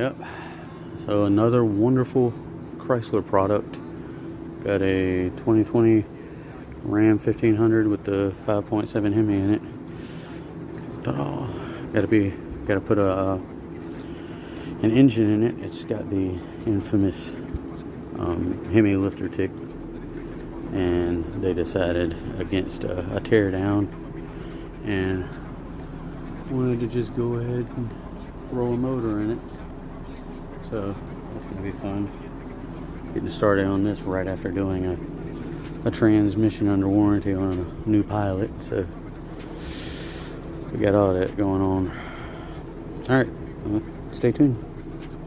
Yep. So another wonderful Chrysler product. Got a 2020 Ram 1500 with the 5.7 Hemi in it. Gotta put an engine in it. It's got the infamous Hemi lifter tick, and they decided against a tear down and wanted to just go ahead and throw a motor in it. So that's gonna be fun. Getting started on this right after doing a transmission under warranty on a new Pilot. So we got all that going on. All right, stay tuned.